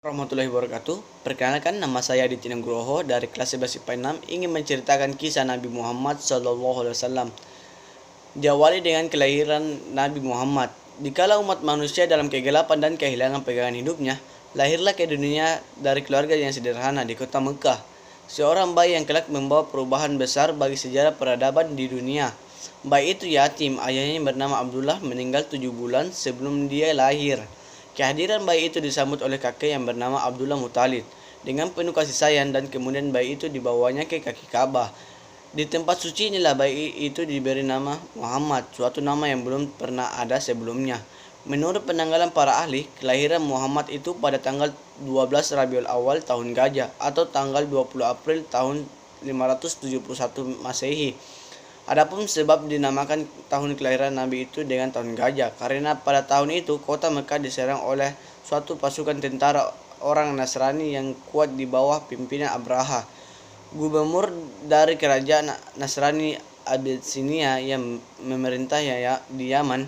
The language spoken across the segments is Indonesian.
Warahmatullahi wabarakatuh. Perkenalkan, nama saya Aditya Nugroho dari kelas 11 IPA 6 ingin menceritakan kisah Nabi Muhammad SAW. Diawali dengan kelahiran Nabi Muhammad. Dikala umat manusia dalam kegelapan dan kehilangan pegangan hidupnya, lahirlah ke dunia dari keluarga yang sederhana di kota Mekah. Seorang bayi yang kelak membawa perubahan besar bagi sejarah peradaban di dunia. Bayi itu yatim, ayahnya yang bernama Abdullah meninggal 7 bulan sebelum dia lahir. Kehadiran bayi itu disambut oleh kakek yang bernama Abdullah Muthalib dengan penuh kasih sayang, dan kemudian bayi itu dibawanya ke kaki Ka'bah. Di tempat suci inilah bayi itu diberi nama Muhammad, suatu nama yang belum pernah ada sebelumnya. Menurut penanggalan para ahli, kelahiran Muhammad itu pada tanggal 12 Rabiul Awal tahun Gajah atau tanggal 20 April tahun 571 Masehi. Adapun sebab dinamakan tahun kelahiran Nabi itu dengan tahun Gajah, karena pada tahun itu kota Mekah diserang oleh suatu pasukan tentara orang Nasrani yang kuat di bawah pimpinan Abraha, gubernur dari kerajaan Nasrani Abyssinia yang memerintah di Yaman,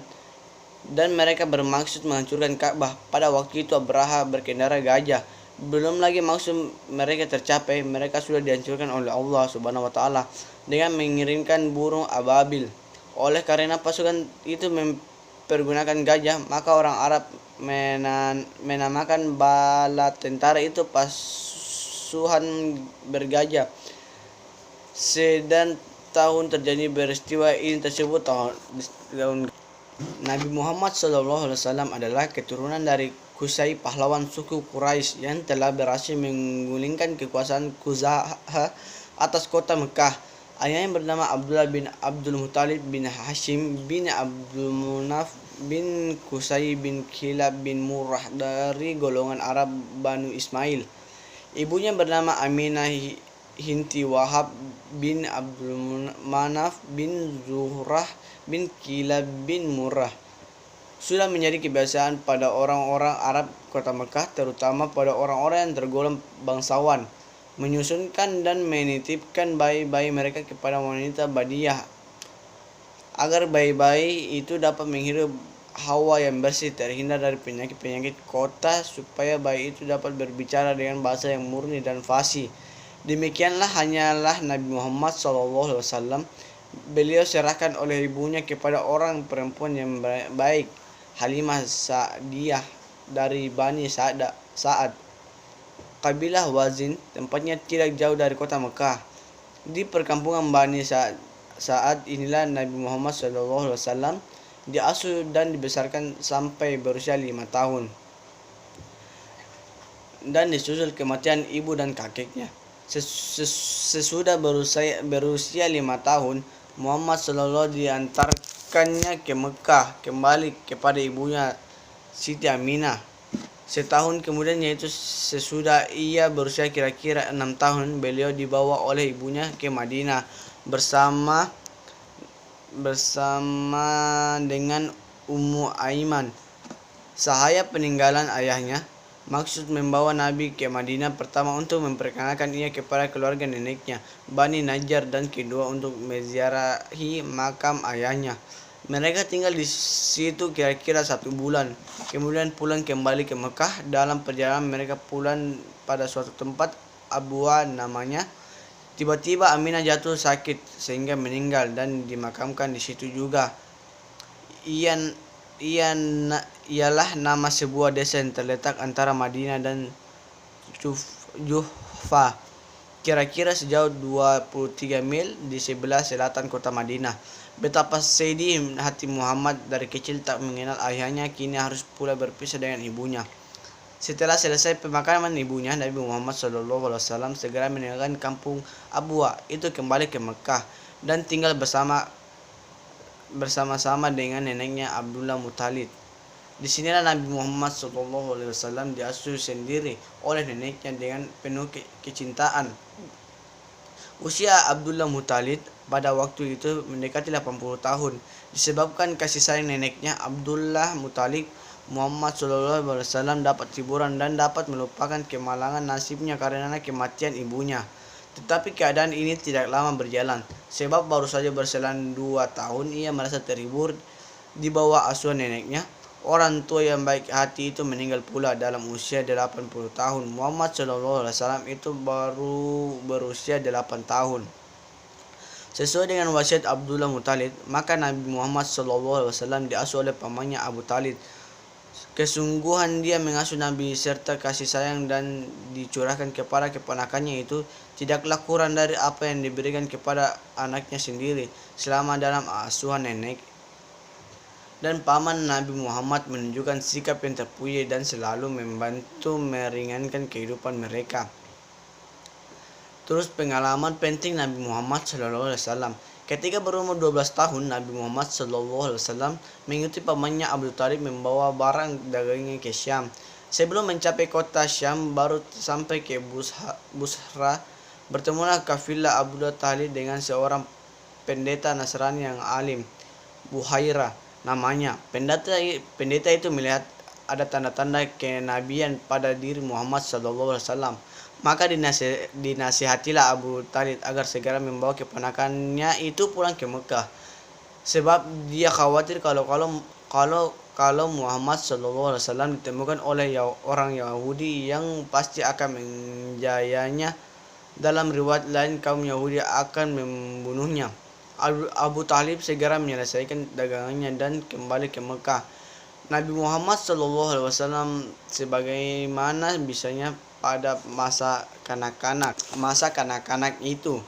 dan mereka bermaksud menghancurkan Ka'bah. Pada waktu itu Abraha berkendara gajah. Belum lagi maksud mereka tercapai, mereka sudah dihancurkan oleh Allah Subhanahu wa taala dengan mengirimkan burung ababil. Oleh karena pasukan itu mempergunakan gajah, maka orang Arab menamakan bala tentara itu pasuhan bergajah. Sedang tahun terjadi peristiwa ini tersebut tahun Nabi Muhammad SAW adalah keturunan dari Qusay, pahlawan suku Quraisy yang telah berhasil menggulingkan kekuasaan Khuza'ah atas kota Mekah. Ayahnya bernama Abdullah bin Abdul Muthalib bin Hashim bin Abdul Munaf bin Qusay bin Kilab bin Murrah dari golongan Arab Banu Ismail. Ibunya bernama Aminah Hinti Wahab bin Abdul Manaf bin Zuhrah bin Kilab bin Murrah. Sudah menjadi kebiasaan pada orang-orang Arab kota Mekah, terutama pada orang-orang yang tergolong bangsawan, menyusunkan dan menitipkan bayi-bayi mereka kepada wanita Badiyah agar bayi-bayi itu dapat menghirup hawa yang bersih, terhindar dari penyakit-penyakit kota, supaya bayi itu dapat berbicara dengan bahasa yang murni dan fasih. Demikianlah hanyalah Nabi Muhammad SAW. Beliau serahkan oleh ibunya kepada orang perempuan yang baik, Halimah Sa'diyah dari Bani Sa'ad, kabilah Wazin, tempatnya tidak jauh dari kota Mekah. Di perkampungan Bani Sa'ad inilah Nabi Muhammad SAW diasuh dan dibesarkan sampai berusia 5 tahun dan disusul kematian ibu dan kakeknya. Sesudah berusia 5 tahun, Muhammad SAW diantarkannya ke Mekah kembali kepada ibunya Siti Aminah. Setahun kemudian, yaitu sesudah ia berusia kira-kira 6 tahun, beliau dibawa oleh ibunya ke Madinah bersama dengan Ummu Aiman, sahaya peninggalan ayahnya. Maksud membawa Nabi ke Madinah pertama untuk memperkenalkan ia kepada keluarga neneknya, Bani Najjar, dan kedua untuk menziarahi makam ayahnya. Mereka tinggal di situ kira-kira 1 bulan, kemudian pulang kembali ke Mekah. Dalam perjalanan mereka pulang pada suatu tempat, Abwa namanya. Tiba-tiba Aminah jatuh sakit sehingga meninggal dan dimakamkan di situ juga. Ialah nama sebuah desa yang terletak antara Madinah dan Juhfa, kira-kira sejauh 23 mil di sebelah selatan kota Madinah. Betapa sedih hati Muhammad, dari kecil tak mengenal ayahnya, kini harus pula berpisah dengan ibunya. Setelah selesai pemakaman ibunya, Nabi Muhammad SAW segera meninggalkan kampung Abwa itu, kembali ke Mekah dan tinggal bersama-sama dengan neneknya Abdullah Muthalib. Di sinilah Nabi Muhammad SAW diasuh sendiri oleh neneknya dengan penuh kecintaan. Usia Abdullah Muthalib pada waktu itu mendekati 80 tahun. Disebabkan kasih sayang neneknya Abdullah Muthalib, Muhammad SAW dapat hiburan dan dapat melupakan kemalangan nasibnya karena kematian ibunya. Tetapi keadaan ini tidak lama berjalan, sebab baru saja berselang 2 tahun ia merasa terhibur di bawah asuhan neneknya. Orang tua yang baik hati itu meninggal pula dalam usia 80 tahun. Muhammad SAW itu baru berusia 8 tahun. Sesuai dengan wasiat Abdullah Muttalib, maka Nabi Muhammad SAW diasuh oleh pamannya Abu Talib. Kesungguhan dia mengasuh Nabi serta kasih sayang dan dicurahkan kepada keponakannya itu tidaklah kurang dari apa yang diberikan kepada anaknya sendiri selama dalam asuhan nenek dan paman. Nabi Muhammad menunjukkan sikap yang terpuji dan selalu membantu meringankan kehidupan mereka. Terus pengalaman penting Nabi Muhammad SAW. Ketika berumur 12 tahun, Nabi Muhammad SAW mengikuti pamannya Abu Talib membawa barang dagangnya ke Syam. Sebelum mencapai kota Syam, baru sampai ke Busra, bertemulah kafilah Abu Talib dengan seorang pendeta Nasrani yang alim, Buhaira namanya. Pendeta itu melihat ada tanda-tanda kenabian pada diri Muhammad SAW. Maka dinasihatilah Abu Talib agar segera membawa keponakannya itu pulang ke Mekah, sebab dia khawatir kalau Muhammad SAW ditemukan oleh orang Yahudi yang pasti akan menjayanya. Dalam riwayat lain, kaum Yahudi akan membunuhnya. Abu Talib segera menyelesaikan dagangannya dan kembali ke Mekah. Nabi Muhammad SAW sebagaimana bisanya pada masa kanak-kanak itu,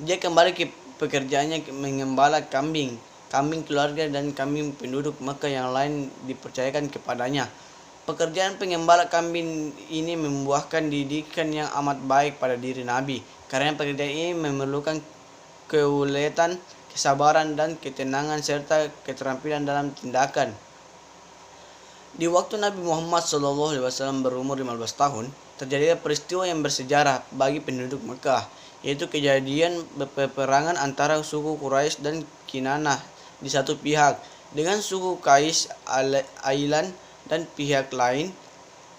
dia kembali ke pekerjaannya mengembala kambing keluarga dan kambing penduduk Mekah yang lain dipercayakan kepadanya. Pekerjaan pengembala kambing ini membuahkan didikan yang amat baik pada diri Nabi, karena pekerjaan ini memerlukan keuletan, kesabaran dan ketenangan serta keterampilan dalam tindakan. Di waktu Nabi Muhammad SAW berumur 15 tahun, terjadi peristiwa yang bersejarah bagi penduduk Mekah, yaitu kejadian peperangan antara suku Quraisy dan Kinanah di satu pihak dengan suku Qais Ailan dan pihak lain.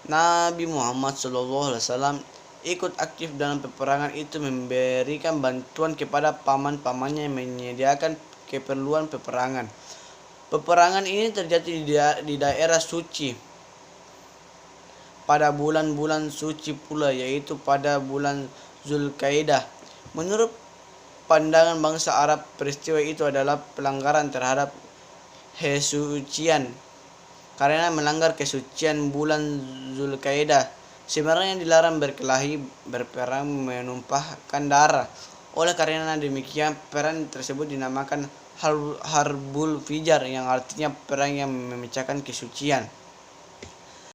Nabi Muhammad SAW ikut aktif dalam peperangan itu, memberikan bantuan kepada paman-pamannya yang menyediakan keperluan peperangan. Peperangan ini terjadi di daerah suci pada bulan-bulan suci pula, yaitu pada bulan Zulkaidah. Menurut pandangan bangsa Arab, peristiwa itu adalah pelanggaran terhadap kesucian, karena melanggar kesucian bulan Zulkaidah. Sebenarnya dilarang berkelahi, berperang, menumpahkan darah. Oleh karena demikian, perang tersebut dinamakan Harbul Fijar, yang artinya perang yang memecahkan kesucian.